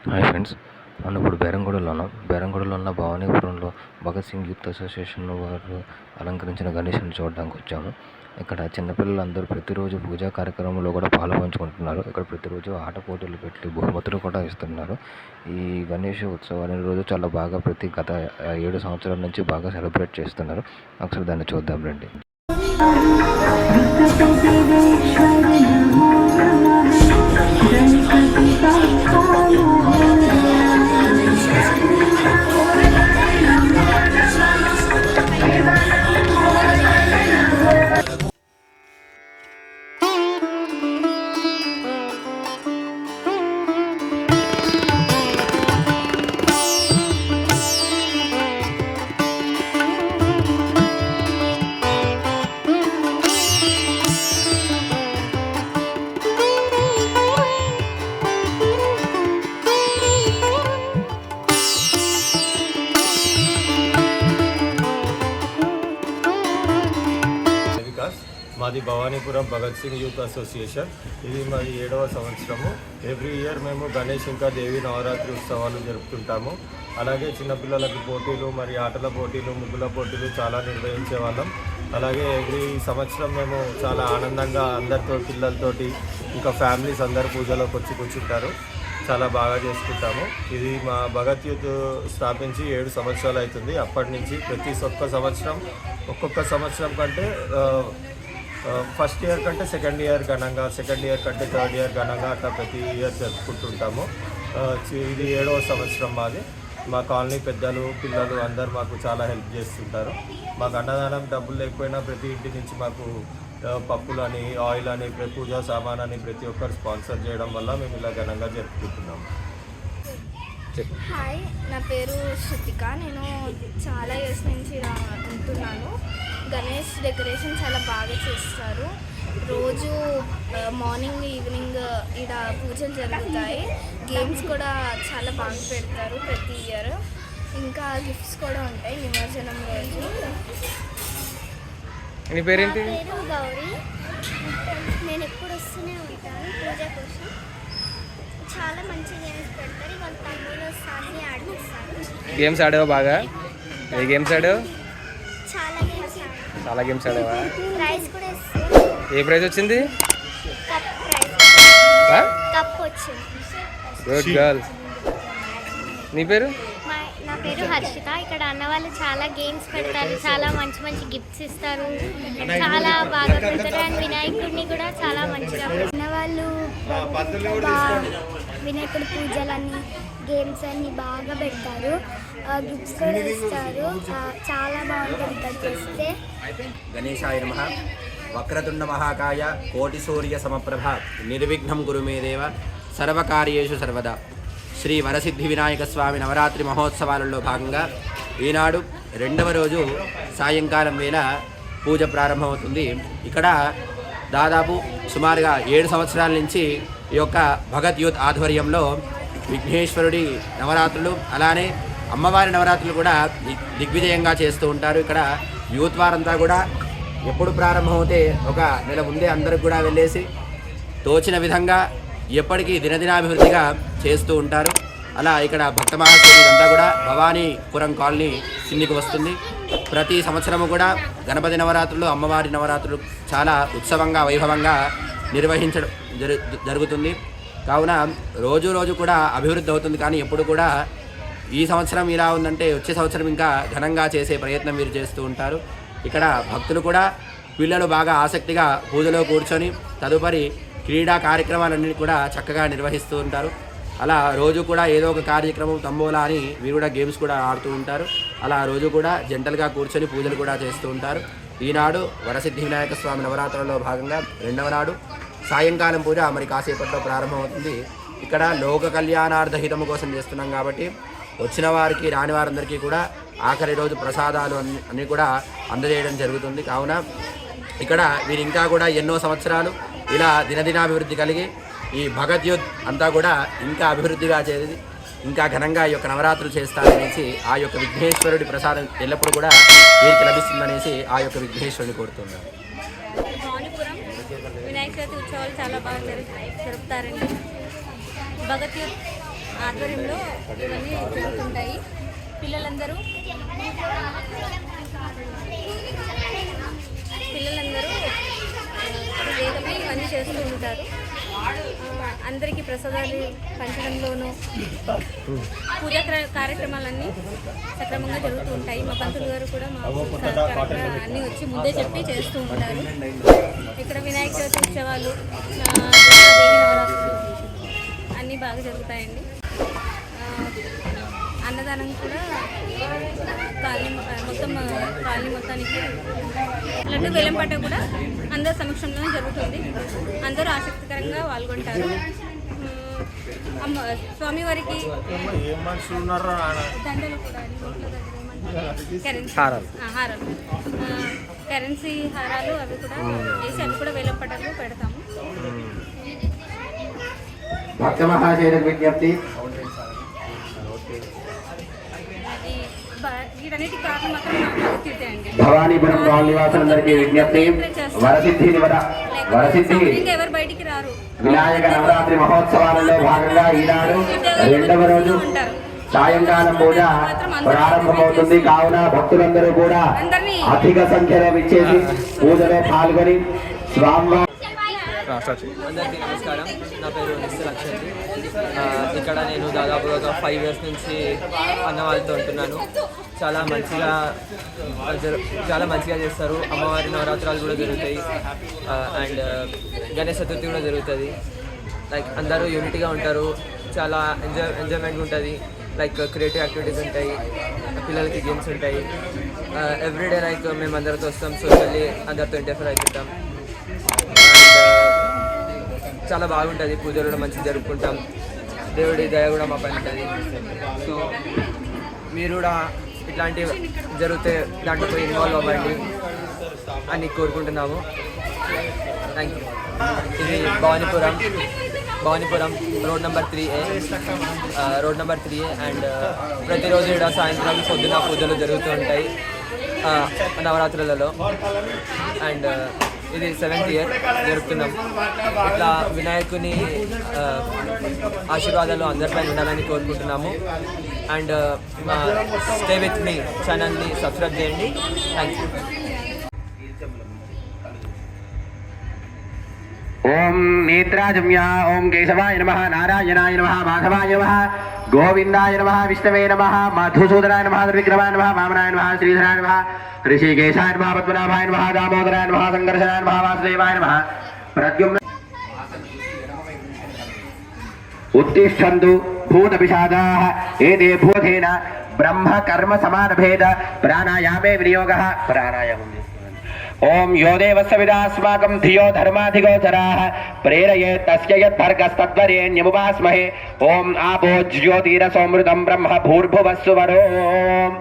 Hi friends, మనం ఇప్పుడు బేరంగూడలో ఉన్న భవానీపురంలో భగత్ సింగ్ యూత్ అసోసియేషన్ వారు అలంకరించిన గణేషుని చూడడానికి వచ్చాము. ఇక్కడ చిన్నపిల్లలందరూ ప్రతిరోజు పూజా కార్యక్రమంలో కూడా పాల్పంచుకుంటున్నారు. ఇక్కడ ప్రతిరోజు ఆట పోటీలు పెట్టి బహుమతులు కూడా ఇస్తున్నారు. ఈ గణేష్ ఉత్సవాన్ని రోజు చాలా బాగా గత 7 సంవత్సరాల నుంచి బాగా సెలబ్రేట్ చేస్తున్నారు. ఒకసారి దాన్ని చూద్దాం రండి. మాది భవానీపురం భగత్ సింగ్ యూత్ అసోసియేషన్. ఇది మరి 7వ సంవత్సరము. ఎవ్రీ ఇయర్ మేము గణేష్ ఇంకా దేవి నవరాత్రి ఉత్సవాలు జరుపుతుంటాము. అలాగే చిన్నపిల్లలకి పోటీలు, మరి ఆటల పోటీలు, ముగ్గుల పోటీలు చాలా నిర్వహించే వాళ్ళం. అలాగే ఎవ్రీ సంవత్సరం మేము చాలా ఆనందంగా అందరితో పిల్లలతోటి ఇంకా ఫ్యామిలీస్ అందరు పూజలోకి వచ్చి కూర్చుంటారు. చాలా బాగా చేసుకుంటాము. ఇది మా భగత్ యూత్ స్థాపించి 7 సంవత్సరాలు అవుతుంది. అప్పటి నుంచి ప్రతి ఒక్కొక్క సంవత్సరం కంటే ఫస్ట్ ఇయర్ కంటే సెకండ్ ఇయర్ ఘనంగా, సెకండ్ ఇయర్ కంటే థర్డ్ ఇయర్ ఘనంగా అట్లా ప్రతి ఇయర్ జరుపుకుంటుంటాము. ఇది 7వ సంవత్సరం మాది. మా కాలనీ పెద్దలు, పిల్లలు అందరూ మాకు చాలా హెల్ప్ చేస్తుంటారు. మాకు అన్నదానం డబ్బులు లేకపోయినా ప్రతి ఇంటి నుంచి మాకు పప్పులని, ఆయిల్ అని, పూజా సామాన్ అని ప్రతి ఒక్కరు స్పాన్సర్ చేయడం వల్ల మేము ఇలా ఘనంగా జరుపుకుంటున్నాము. హాయ్, నా పేరు శృతిక. నేను చాలా ఇయర్స్ నుంచి ఇలా ఉంటున్నాను. గణేష్ డెకరేషన్ చాలా బాగా చేస్తారు. రోజు మార్నింగ్ ఈవినింగ్ ఇక్కడ పూజలు జరుగుతాయి. గేమ్స్ కూడా చాలా బాగా పెడతారు ప్రతి ఇయర్. ఇంకా గిఫ్ట్స్ కూడా ఉంటాయి నిమజ్జనం రోజు. నీ పేరేంటి? గౌరీ. నేను ఎప్పుడు వస్తూనే ఉంటాను పూజ కోసం. చాలా మంచి గేమ్స్ పెడతారు. వాళ్ళ తమ్ముడు సార్ని ఆడిస్తారు. గేమ్స్ ఆడావా బాగా? ఏ గేమ్స్ ఆడావు? చాలా గేమ్స్ ఆడావా? ప్రైజ్ కూడా ఇస్తారు. ఏ ప్రైజ్ వచ్చింది? కప్ వచ్చింది. Good girl. నీ పేరు? నా పేరు హర్షిత. ఇక్కడ అన్న వాళ్ళు చాలా గేమ్స్ పెడతారు, చాలా మంచి మంచి గిఫ్ట్స్ ఇస్తారు, చాలా బాగా పెడతారు. అండ్ వినాయకుడిని కూడా చాలా మంచిగా అన్న వాళ్ళు వినాయకుడి పూజలన్నీ, గేమ్స్ అన్నీ బాగా పెడతారు. గిఫ్ట్స్ కూడా ఇస్తారు. చాలా బాగుంటుంది ఇక్కడ చేస్తే. గణేశాయ నమః. వక్రతుండ మహాకాయ కోటి సూర్య సమప్రభ నిర్విఘ్నం కురు మే దేవ సర్వకార్యేషు సర్వదా. శ్రీ వరసిద్ధి వినాయక స్వామి నవరాత్రి మహోత్సవాలలో భాగంగా ఈనాడు 2వ రోజు సాయంకాలం వేళ పూజ ప్రారంభమవుతుంది. ఇక్కడ దాదాపు సుమారుగా 7 సంవత్సరాల నుంచి ఈ యొక్క భగత్ యూత్ ఆధ్వర్యంలో విఘ్నేశ్వరుడి నవరాత్రులు, అలానే అమ్మవారి నవరాత్రులు కూడా దిగ్విజయంగా చేస్తూ ఉంటారు. ఇక్కడ యూత్ వారంతా కూడా ఎప్పుడు ప్రారంభమవుతే ఒక నెల ముందే అందరికి కూడా వెళ్ళేసి తోచిన విధంగా ఎప్పటికీ దినదినాభివృద్ధిగా చేస్తూ ఉంటారు. అలా ఇక్కడ భక్త మహాశయులు అంతా కూడా భవానీపురం కాలనీ సిన్నికి వస్తుంది. ప్రతి సంవత్సరము కూడా గణపతి నవరాత్రులు, అమ్మవారి నవరాత్రులు చాలా ఉత్సవంగా, వైభవంగా నిర్వహించడం జరుగుతుంది. కావున రోజు కూడా అభివృద్ధి అవుతుంది. కానీ ఎప్పుడు కూడా ఈ సంవత్సరం ఇలా ఉందంటే వచ్చే సంవత్సరం ఇంకా ఘనంగా చేసే ప్రయత్నం వీరు చేస్తూ ఉంటారు. ఇక్కడ భక్తులు కూడా, పిల్లలు బాగా ఆసక్తిగా పూజలో కూర్చొని తదుపరి క్రీడా కార్యక్రమాలన్నీ కూడా చక్కగా నిర్వహిస్తూ ఉంటారు. అలా రోజు కూడా ఏదో ఒక కార్యక్రమం, తంబోలా అని వీరు కూడా గేమ్స్ కూడా ఆడుతూ ఉంటారు. అలా రోజు కూడా జంటలుగా కూర్చొని పూజలు కూడా చేస్తూ ఉంటారు. ఈనాడు వరసిద్ధి వినాయక స్వామి నవరాత్రులలో భాగంగా 2వ నాడు సాయంకాలం పూజ మరి కాసేపట్లో ప్రారంభమవుతుంది. ఇక్కడ లోక కళ్యాణార్థ హితము కోసం చేస్తున్నాం కాబట్టి వచ్చిన వారికి, రాని వారందరికీ కూడా ఆఖరి రోజు ప్రసాదాలు అన్నీ కూడా అందజేయడం జరుగుతుంది. కావున ఇక్కడ వీరు ఇంకా కూడా ఎన్నో సంవత్సరాలు ఇలా దినదినాభివృద్ధి కలిగి ఈ భగత్ యూత్ అంతా కూడా ఇంకా అభివృద్ధిగా చేసి ఇంకా ఘనంగా ఈ యొక్క నవరాత్రులు చేస్తారనేసి ఆ యొక్క విఘ్నేశ్వరుడి ప్రసాదం ఎల్లప్పుడూ కూడా వీరికి లభిస్తుందనేసి ఆ యొక్క విఘ్నేశ్వరుని కోరుతున్నాను. భవానీపురం వినాయక చవితి ఉత్సవాలు చాలా బాగా జరుపుతారండి. భగత్ యూత్ ఆధ్వర్యంలో ఇవన్నీ జరుగుతుంటాయి. పిల్లలందరూ వేగమే ఇవన్నీ చేస్తూ ఉంటారు. అందరికీ ప్రసాదాలు పంచడంలోనూ పూజా కార్యక్రమాలన్నీ సక్రమంగా జరుగుతూ ఉంటాయి. మా పంతులు గారు కూడా మాకు అన్నీ వచ్చి ముందే చెప్పి చేస్తూ ఉంటారు. ఇక్కడ వినాయక చవితి ఉత్సవాలు, దేవి నవరాత్రులు అన్నీ బాగా జరుగుతాయండి. అన్నదానం కూడా కాలనీ మొత్తానికి లడ్డు వేలంపాట కూడా అందరి సమక్షంలోనే జరుగుతుంది. అందరూ ఆసక్తికరంగా పాల్గొంటారు. స్వామివారికి దండలు కూడా హారాలు కరెన్సీ హారాలు అవి కూడా వేసి అవి కూడా వేలంపాటలు పెడతాము. భక్త మహాశయులకు విజ్ఞప్తి, వీటన్నిటి కారణం మాత్రం నాకు భగవద్గీత అండి. భవానీపురం నివాసులందరికీ విజ్ఞప్తి, వరసిద్ధి ఎవరు బయటికి రారు. వినాయక నవరాత్రి మహోత్సవాలలో భాగంగా ఈనాడు 2వ రోజు సాయంకాలం పూజ ప్రారంభమవుతుంది. కావున భక్తులందరూ కూడా అధిక సంఖ్యలో విచ్చేసి పూజలో పాల్గొని స్వామివారి. అందరికీ నమస్కారం. నా పేరు నిస్సు లక్ష్మి. ఇక్కడ నేను దాదాపుగా ఒక 5 years నుంచి అన్న వాళ్ళతో ఉంటున్నాను. చాలా మంచిగా చేస్తారు. అమ్మవారి నవరాత్రాలు కూడా జరుగుతాయి అండ్ గణేష్ చతుర్థి కూడా జరుగుతుంది. లైక్ అందరూ యూనిటీగా ఉంటారు. చాలా ఎంజాయ్మెంట్ ఉంటుంది. లైక్ క్రియేటివ్ యాక్టివిటీస్ ఉంటాయి, పిల్లలకి గేమ్స్ ఉంటాయి. ఎవ్రీడే లైక్ మేము అందరితో వస్తాం, సోషల్లీ అందరితో ఇంటర్ఫేర్ అవుతుంటాం. చాలా బాగుంటుంది. పూజలు కూడా మంచిగా జరుపుకుంటాం. దేవుడి దయ కూడా మా పైన ఉంటుంది. సో మీరు కూడా ఇట్లాంటివి జరిగితే దాంట్లో పోయి ఇన్వాల్వ్ అవ్వండి అని కోరుకుంటున్నాము. Thank you. ఇది Bhavanipuram road number 3A and ప్రతిరోజు ఇక్కడ సాయంత్రం పొద్దున పూజలు జరుగుతూ ఉంటాయి నవరాత్రులలో. అండ్ ఇది 7th year జరుపుతున్నాం. ఇట్లా వినాయకుని ఆశీర్వాదాలు అందరిపై ఉండాలని కోరుకుంటున్నాము. అండ్ మా స్టే విత్ మీ ఛానల్ని సబ్స్క్రైబ్ చేయండి. Thank you. ఓం నేత్రాజమ్య, ఓం కేశవాయ నమః, నారాయణాయ నమః, మాధవాయ నమః, గోవిందాయ నమః, విష్ణవే నమః, మధుసూదనాయ నమః, త్రివిక్రమాయ నమః, వామనాయ నమః, శ్రీధరాయ నమః, ఋషికేశాయ నమః, పద్మనాభాయ నమః, దామోదరాయ నమః, సంకర్షణాయ నమః, వాసుదేవాయ నమః. ప్రద్యుమ్న ఉత్తిష్టంతు భూతపిశాచాః ఏతే భూతేన బ్రహ్మ కర్మ సమానభేద ప్రాణాయామే వినియోగః. ప్రాణాయామం ఓం యో దేవస్య విదాస్మాకం ధియో ధర్మాధిగోచరాః ప్రేరయేత్ తస్య యద్ధర్గస్తద్వరేణ్యముపాస్మహే. ఓం ఆపో జ్యోతిరసోమృతం బ్రహ్మ భూర్భువస్సువరోం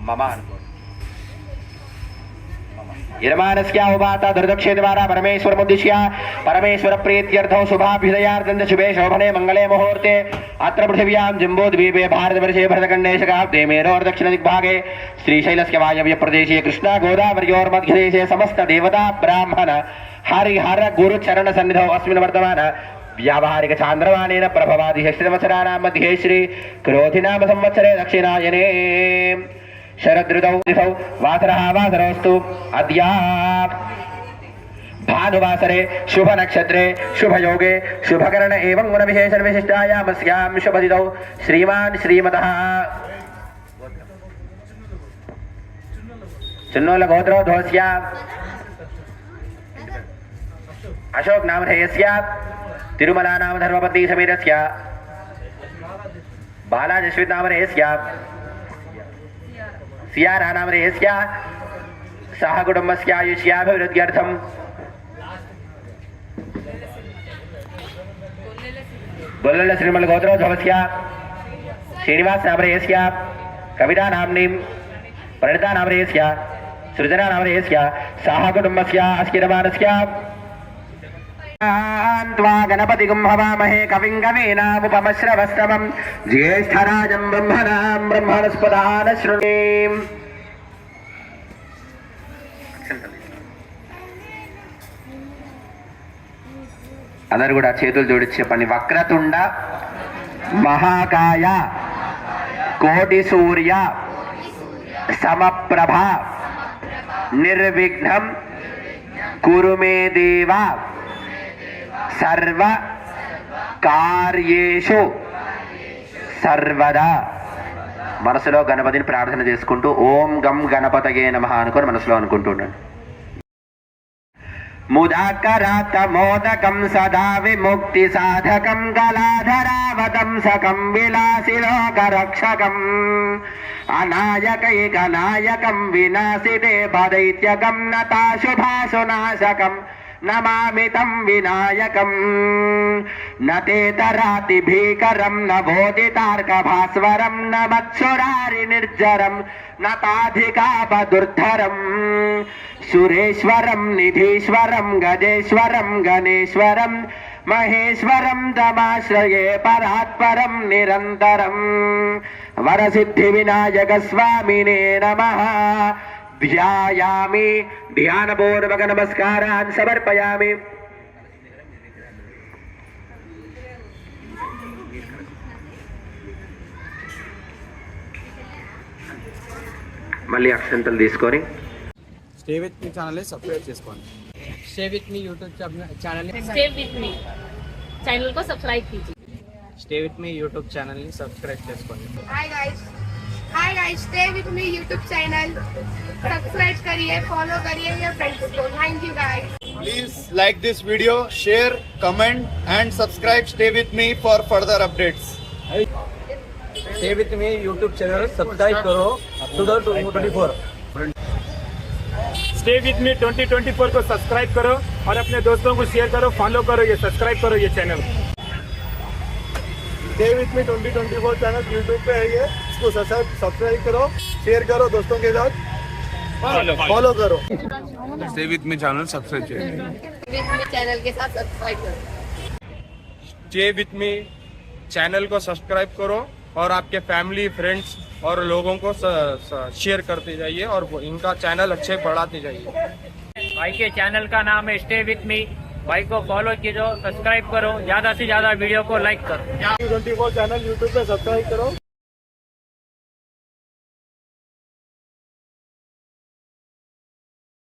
మమ యజమానస్య ఉపాత దుర్దక్షే ద్వారా పరమేశ్వరముద్దిశ్య పరమేశ్వర ప్రీత్యర్థం శుభాభ్యుదయార్థం శుభే శోభనే మంగళే ముహూర్తే అత్ర పృథివ్యాం జంబూద్వీపే భారతవర్షే భరతఖండే శకాబ్దే మేరోర్దక్షిణ దిగ్భాగే శ్రీశైలస్య వాయవ్య ప్రదేశే కృష్ణా గోదావర్యోర్మధ్యదేశే సమస్త దేవతా బ్రాహ్మణ హరిహర గురు చరణ సన్నిధౌ అస్మిన్ వర్తమాన వ్యావహారిక చాంద్రమానేన ప్రభవాది శ్రీవత్సరాణాం మధ్యే శ్రీ క్రోధినామ సంవత్సరే దక్షిణాయనే శరదృతౌ దిశౌ వాసరస్తు అద్యా భానువాసరే శుభ నక్షత్రే శుభయోగే శుభకరణ ఏవం గుణ విశేషణ విశిష్టాయామస్యాం శుభదిదౌ శ్రీమాన్ శ్రీమతః చిన్నోల గోత్రోద్భవస్య అశోక్ నామధేయస్య తిరుమలా నామ ధర్మపత్ని సమీరస్య బాలాజస్విత్ నామధేయస్య సియారా నామధేయస్య సహ కుటుంబస్య ఆయుష్యాభివృద్ధ్యర్థం గొల్లల శ్రీమల్ గోత్రోద్భవస్య శ్రీనివాస్ నామధేయస్య కవితా నామ్నీం ప్రణితా నామధేయస్య సృజనా నామధేయస్య సహ కుటుంబస్య అస్కిరమానస్య గణపతిగం హవామహే కవిం కవీనాముపమశ్రవస్తమం జ్యేష్ఠరాజం బ్రహ్మణాం బ్రహ్మణస్పదాన శృణీం. అందరు కూడా చేతులు జోడించి చెప్పండి. వక్రతుండ మహాకాయ కోటి సూర్య సమప్రభ నిర్విఘ్నం కురు మే దేవ సర్వ కార్యేషు సర్వదా. మనసులో గణపతిని ప్రార్థన చేసుకుంటూ ఓం గం గణపతయే నమః అనుకొని మనసులో అనుకుంటుండండి. ముదాకరాత మోదకం సదా విముక్తి సాధకం గలాధరావతంసకం విలాసిలోకరక్షకం అనాయకైక నాయకం వినాశితే పదైత్యకం నతాశుభాశునాశకం నమామి తం వినాయకం. నతేతరాతి భీకరం నవోదితార్క భాస్వరం నమత్సురారి నిర్జరం నతాధికాపదుర్ధరం సురేశ్వరం నిధీశ్వరం గజేశ్వరం గణేశ్వరం మహేశ్వరం తమాశ్రయే పరాత్పరం నిరంతరం. వరసిద్ధి వినాయక స్వామినే నమః. ధ్యాయామి. ధ్యానపూర్వక నమస్కారాన్ సమర్పయామి. మళ్ళీ అక్షంతలు తీసుకొని stay with me channel subscribe చేసుకోండి. Stay with me YouTube channel stay with me channel को सब्सक्राइब कीजिए. స్టే విత్ మీ యూట్యూబ్ ఛానల్ని సబ్స్క్రైబ్ చేసుకోండి. Hi guys stay with me YouTube channel subscribe करिए फॉलो करिए मेरे फ्रेंड्स को. Thank you guys. Please like this video, share, comment and subscribe. Stay with me for further updates. Stay with me YouTube channel subscribe करो 2024. Stay with मी 2024 को subscribe करो और अपने दोस्तों को शेयर करो, फॉलो करो, ये सब्सक्राइब करो ये channel. Stay with me 2024 channel YouTube पे है ये. इसको सब्सक्राइब करो, शेयर करो दोस्तों के साथ, फॉलो करो. Stay with me channel subscribe చేయండి. चैनल के साथ सब्सक्राइब करो. स्टे विथ मी चैनल को सब्सक्राइब करो और आपके फैमिली फ्रेंड्स और लोगों को शेयर करते जाइए और इनका चैनल अच्छे बढ़ाते जाइए. भाई के चैनल का नाम है स्टे विथ मी. भाई को फॉलो कीजिए, सब्सक्राइब करो, ज्यादा से ज्यादा वीडियो को लाइक करो. 24 चैनल YouTube पे सब्सक्राइब करो.